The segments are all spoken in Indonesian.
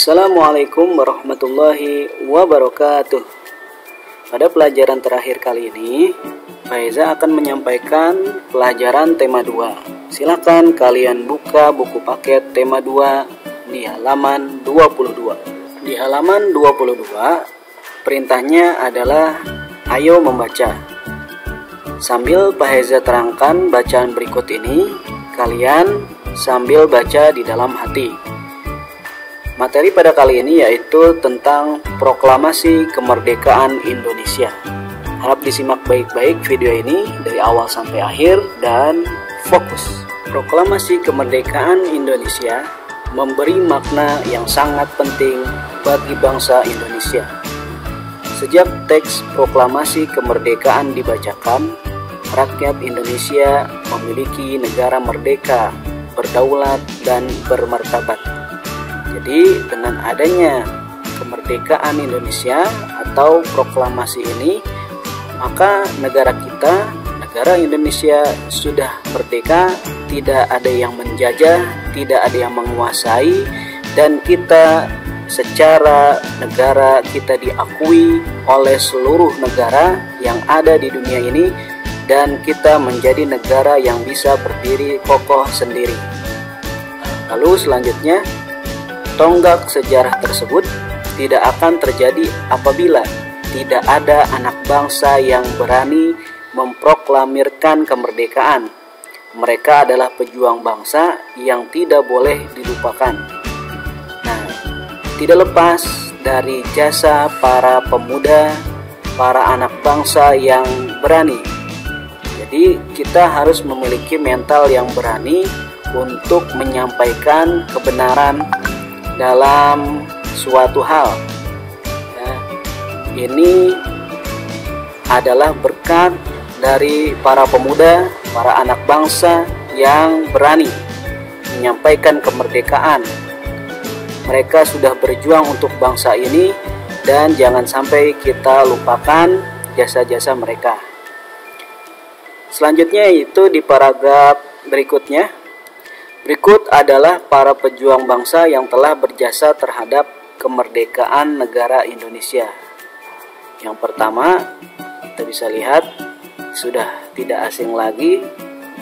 Assalamualaikum warahmatullahi wabarakatuh. Pada pelajaran terakhir kali ini, Faiza akan menyampaikan pelajaran tema 2. Silakan kalian buka buku paket tema 2 di halaman 22. Di halaman 22, perintahnya adalah ayo membaca. Sambil Faiza terangkan bacaan berikut ini, kalian sambil baca di dalam hati. Materi pada kali ini yaitu tentang proklamasi kemerdekaan Indonesia. Harap disimak baik-baik video ini dari awal sampai akhir dan fokus. Proklamasi kemerdekaan Indonesia memberi makna yang sangat penting bagi bangsa Indonesia. Sejak teks proklamasi kemerdekaan dibacakan, rakyat Indonesia memiliki negara merdeka, berdaulat, dan bermartabat. Jadi dengan adanya kemerdekaan Indonesia atau proklamasi ini, maka negara kita, negara Indonesia sudah merdeka, tidak ada yang menjajah, tidak ada yang menguasai, dan kita secara negara kita diakui oleh seluruh negara yang ada di dunia ini, dan kita menjadi negara yang bisa berdiri kokoh sendiri. Lalu selanjutnya, tonggak sejarah tersebut tidak akan terjadi apabila tidak ada anak bangsa yang berani memproklamirkan kemerdekaan. Mereka adalah pejuang bangsa yang tidak boleh dilupakan. Nah, tidak lepas dari jasa para pemuda, para anak bangsa yang berani. Jadi kita harus memiliki mental yang berani untuk menyampaikan kebenaran dalam suatu hal. Ini adalah berkat dari para pemuda, para anak bangsa yang berani menyampaikan kemerdekaan. Mereka sudah berjuang untuk bangsa ini, dan jangan sampai kita lupakan jasa-jasa mereka. Selanjutnya itu di paragraf berikutnya. Berikut adalah para pejuang bangsa yang telah berjasa terhadap kemerdekaan negara Indonesia. Yang pertama, kita bisa lihat sudah tidak asing lagi.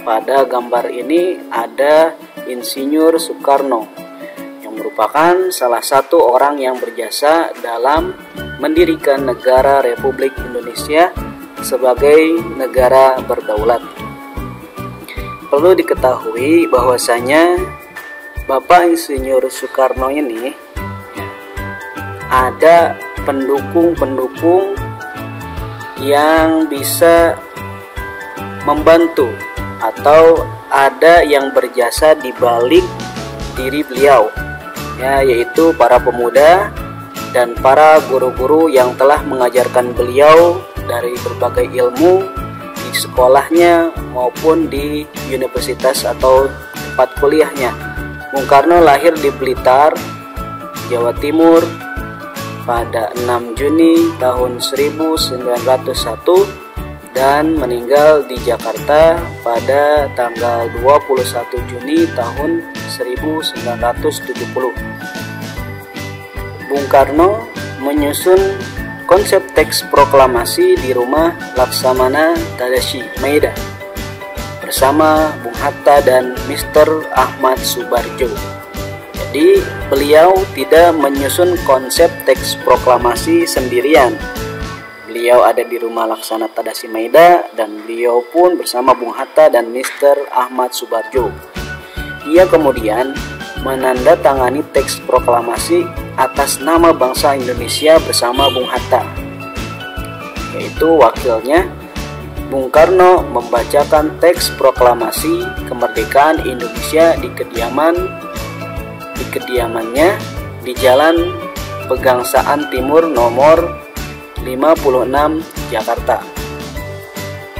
Pada gambar ini ada Insinyur Soekarno yang merupakan salah satu orang yang berjasa dalam mendirikan negara Republik Indonesia sebagai negara berdaulat. Perlu diketahui bahwasanya Bapak Insinyur Soekarno ini ada pendukung-pendukung yang bisa membantu atau ada yang berjasa di balik diri beliau, yaitu para pemuda dan para guru-guru yang telah mengajarkan beliau dari berbagai ilmu di sekolahnya maupun di universitas atau tempat kuliahnya. Bung Karno lahir di Blitar, Jawa Timur pada 6 Juni tahun 1901 dan meninggal di Jakarta pada tanggal 21 Juni tahun 1970. Bung Karno menyusun konsep teks proklamasi di rumah Laksamana Tadashi Maeda bersama Bung Hatta dan Mr. Ahmad Subarjo. Jadi beliau tidak menyusun konsep teks proklamasi sendirian. Beliau ada di rumah Laksana Tadashi Maeda dan beliau pun bersama Bung Hatta dan Mr. Ahmad Subarjo. Ia kemudian menandatangani teks proklamasi atas nama bangsa Indonesia bersama Bung Hatta, yaitu wakilnya. Bung Karno membacakan teks proklamasi kemerdekaan Indonesia di kediamannya di Jalan Pegangsaan Timur nomor 56 Jakarta.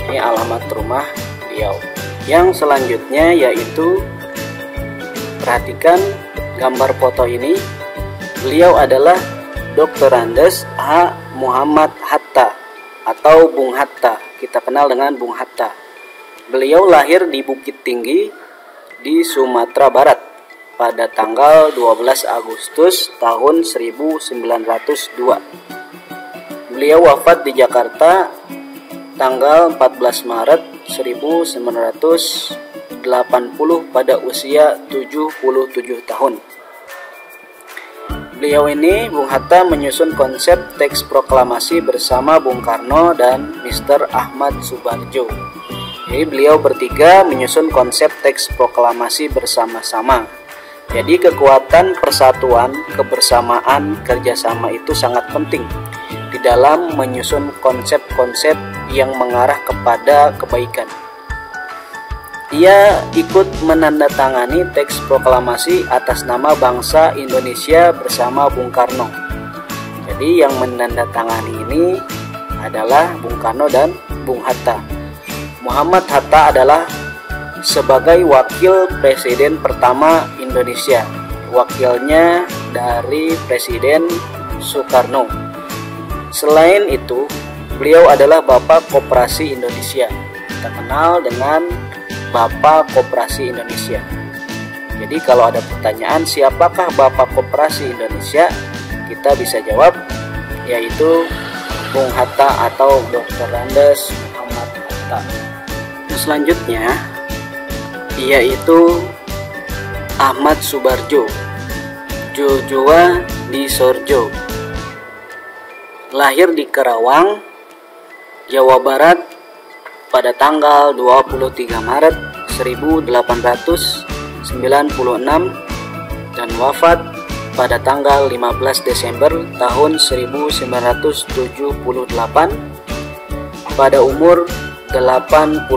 Ini alamat rumah beliau. Yang selanjutnya yaitu, perhatikan gambar foto ini. Beliau adalah Dr. Andes H. Muhammad Hatta atau Bung Hatta. Kita kenal dengan Bung Hatta. Beliau lahir di Bukit Tinggi di Sumatera Barat pada tanggal 12 Agustus tahun 1902. Beliau wafat di Jakarta tanggal 14 Maret 1980 pada usia 77 tahun. Beliau ini, Bung Hatta, menyusun konsep teks proklamasi bersama Bung Karno dan Mr. Ahmad Subarjo. Jadi beliau bertiga menyusun konsep teks proklamasi bersama-sama. Jadi kekuatan persatuan, kebersamaan, kerjasama itu sangat penting di dalam menyusun konsep-konsep yang mengarah kepada kebaikan. Ia ikut menandatangani teks proklamasi atas nama bangsa Indonesia bersama Bung Karno. Jadi yang menandatangani ini adalah Bung Karno dan Bung Hatta. Muhammad Hatta adalah sebagai wakil presiden pertama Indonesia, wakilnya dari Presiden Soekarno. Selain itu, beliau adalah Bapak Koperasi Indonesia, terkenal dengan Bapak Koperasi Indonesia. Jadi kalau ada pertanyaan siapakah Bapak Koperasi Indonesia, kita bisa jawab yaitu Bung Hatta atau Dr. Andes Muhammad Hatta. Selanjutnya yaitu Ahmad Subarjo, Jojowa di Sorjo. Lahir di Karawang, Jawa Barat pada tanggal 23 Maret 1896 dan wafat pada tanggal 15 Desember tahun 1978 pada umur 82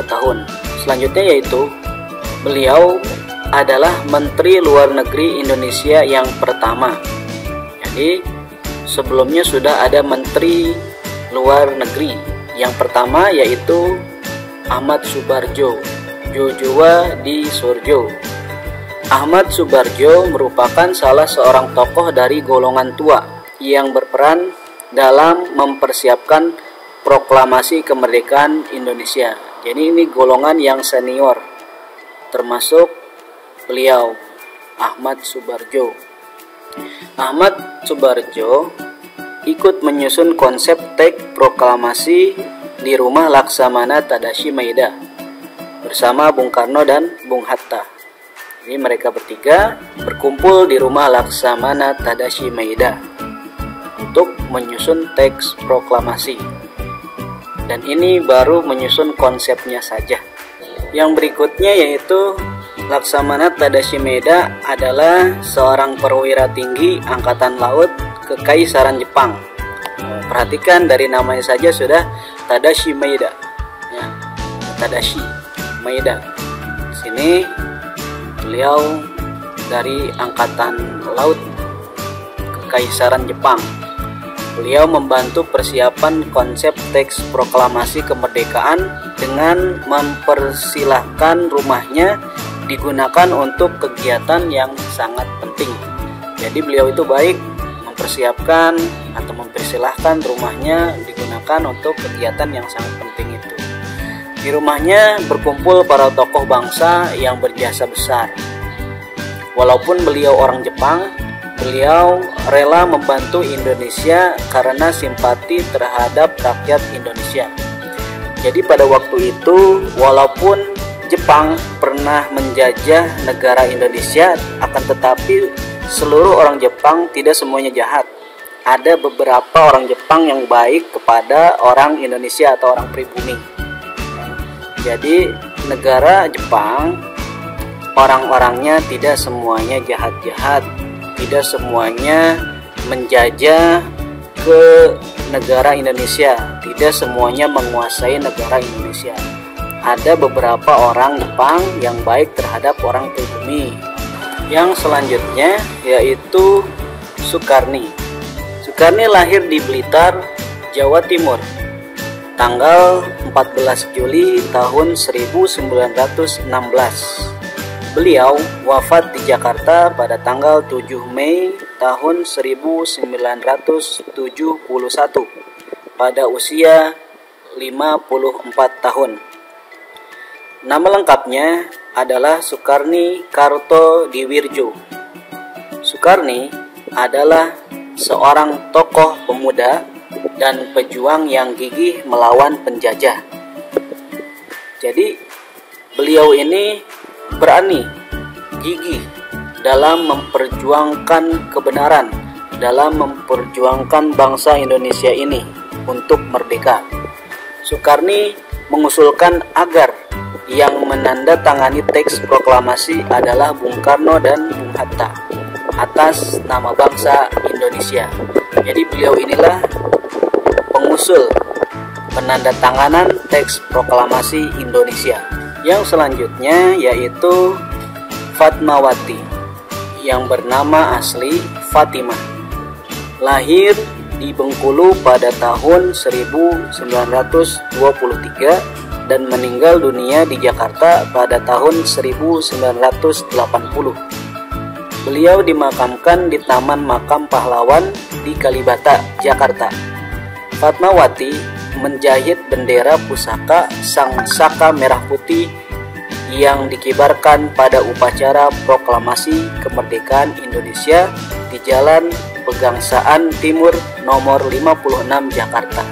tahun. Selanjutnya yaitu beliau adalah Menteri Luar Negeri Indonesia yang pertama. Jadi sebelumnya sudah ada Menteri Luar Negeri. Yang pertama yaitu Ahmad Subarjo, Jojowa di Sorjo. Ahmad Subarjo merupakan salah seorang tokoh dari golongan tua yang berperan dalam mempersiapkan proklamasi kemerdekaan Indonesia. Jadi ini golongan yang senior, termasuk beliau, Ahmad Subarjo. Ahmad Subarjo ikut menyusun konsep teks proklamasi di rumah Laksamana Tadashi Maeda bersama Bung Karno dan Bung Hatta. Jadi mereka bertiga berkumpul di rumah Laksamana Tadashi Maeda untuk menyusun teks proklamasi. Dan ini baru menyusun konsepnya saja. Yang berikutnya yaitu Laksamana Tadashi Maeda adalah seorang perwira tinggi Angkatan Laut Kekaisaran Jepang. Perhatikan dari namanya saja sudah Tadashi Maeda. Ya, Tadashi Maeda. Sini beliau dari Angkatan Laut Kekaisaran Jepang. Beliau membantu persiapan konsep teks proklamasi kemerdekaan dengan mempersilahkan rumahnya digunakan untuk kegiatan yang sangat penting. Jadi beliau itu baik mempersiapkan atau mempersilahkan rumahnya digunakan untuk kegiatan yang sangat penting itu. Di rumahnya berkumpul para tokoh bangsa yang berjasa besar. Walaupun beliau orang Jepang, beliau rela membantu Indonesia karena simpati terhadap rakyat Indonesia. Jadi pada waktu itu, walaupun Jepang pernah menjajah negara Indonesia, akan tetapi seluruh orang Jepang tidak semuanya jahat. Ada beberapa orang Jepang yang baik kepada orang Indonesia atau orang pribumi. Jadi negara Jepang, orang-orangnya tidak semuanya jahat-jahat, tidak semuanya menjajah ke negara Indonesia, tidak semuanya menguasai negara Indonesia. Ada beberapa orang Jepang yang baik terhadap orang pribumi. Yang selanjutnya yaitu Sukarni. Sukarni lahir di Blitar, Jawa Timur, tanggal 14 Juli tahun 1916. Beliau wafat di Jakarta pada tanggal 7 Mei tahun 1971 pada usia 54 tahun. Nama lengkapnya adalah Sukarni Kartodiwirjo. Sukarni adalah seorang tokoh pemuda dan pejuang yang gigih melawan penjajah. Jadi beliau ini berani, gigih dalam memperjuangkan kebenaran, dalam memperjuangkan bangsa Indonesia ini untuk merdeka. Sukarni mengusulkan agar yang menandatangani teks proklamasi adalah Bung Karno dan Bung Hatta atas nama bangsa Indonesia. Jadi beliau inilah pengusul penandatanganan teks proklamasi Indonesia. Yang selanjutnya yaitu Fatmawati yang bernama asli Fatimah. Lahir di Bengkulu pada tahun 1923 dan meninggal dunia di Jakarta pada tahun 1980. Beliau dimakamkan di Taman Makam Pahlawan di Kalibata, Jakarta. Fatmawati menjahit bendera pusaka Sang Saka Merah Putih yang dikibarkan pada upacara proklamasi kemerdekaan Indonesia di Jalan Pegangsaan Timur nomor 56 Jakarta.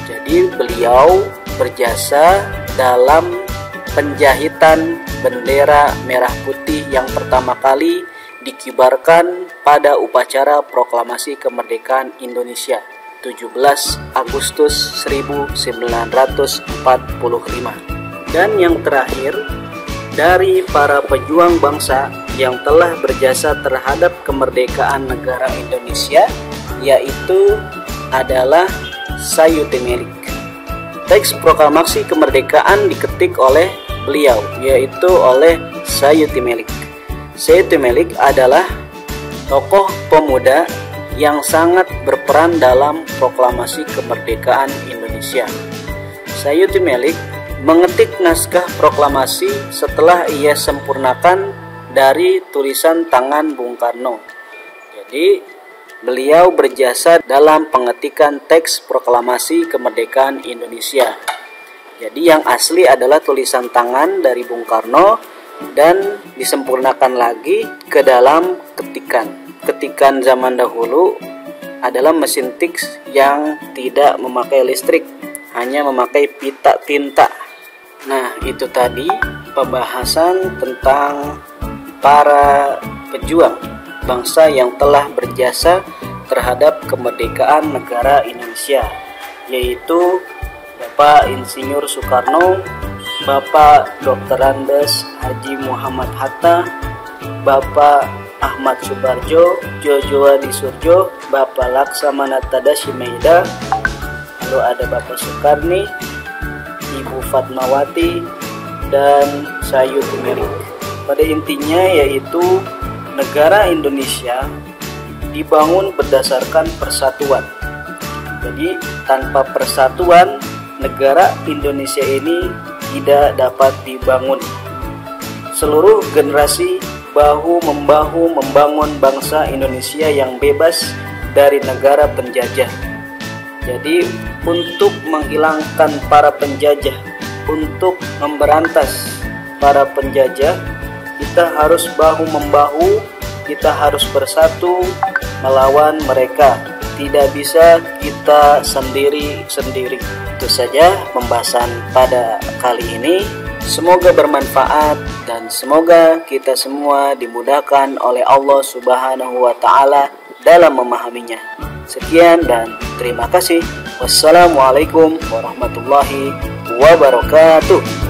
Jadi beliau berjasa dalam penjahitan bendera merah putih yang pertama kali dikibarkan pada upacara proklamasi kemerdekaan Indonesia 17 Agustus 1945. Dan yang terakhir, dari para pejuang bangsa yang telah berjasa terhadap kemerdekaan negara Indonesia yaitu adalah Sayuti Melik. Teks proklamasi kemerdekaan diketik oleh beliau, yaitu oleh Sayuti Melik. Sayuti Melik adalah tokoh pemuda yang sangat berperan dalam proklamasi kemerdekaan Indonesia. Sayuti Melik mengetik naskah proklamasi setelah ia sempurnakan dari tulisan tangan Bung Karno. Jadi beliau berjasa dalam pengetikan teks proklamasi kemerdekaan Indonesia. Jadi yang asli adalah tulisan tangan dari Bung Karno dan disempurnakan lagi ke dalam ketikan. Ketikan zaman dahulu adalah mesin tiks yang tidak memakai listrik, hanya memakai pita tinta. Nah, itu tadi pembahasan tentang para pejuang bangsa yang telah berjasa terhadap kemerdekaan negara Indonesia, yaitu Bapak Insinyur Soekarno, Bapak Dr. Andes Haji Muhammad Hatta, Bapak Ahmad Subarjo, Jojo Adi Surjo, Bapak Laksamana Tadashi Maeda, lalu ada Bapak Sukarni, Ibu Fatmawati, dan Sayuti Melik. Pada intinya yaitu negara Indonesia dibangun berdasarkan persatuan. Jadi tanpa persatuan, negara Indonesia ini tidak dapat dibangun. Seluruh generasi bahu-membahu membangun bangsa Indonesia yang bebas dari negara penjajah. Jadi untuk menghilangkan para penjajah, untuk memberantas para penjajah, kita harus bahu-membahu, kita harus bersatu melawan mereka. Tidak bisa kita sendiri-sendiri. Itu saja pembahasan pada kali ini. Semoga bermanfaat dan semoga kita semua dimudahkan oleh Allah Subhanahu wa Ta'ala dalam memahaminya. Sekian dan terima kasih. Wassalamualaikum warahmatullahi wabarakatuh.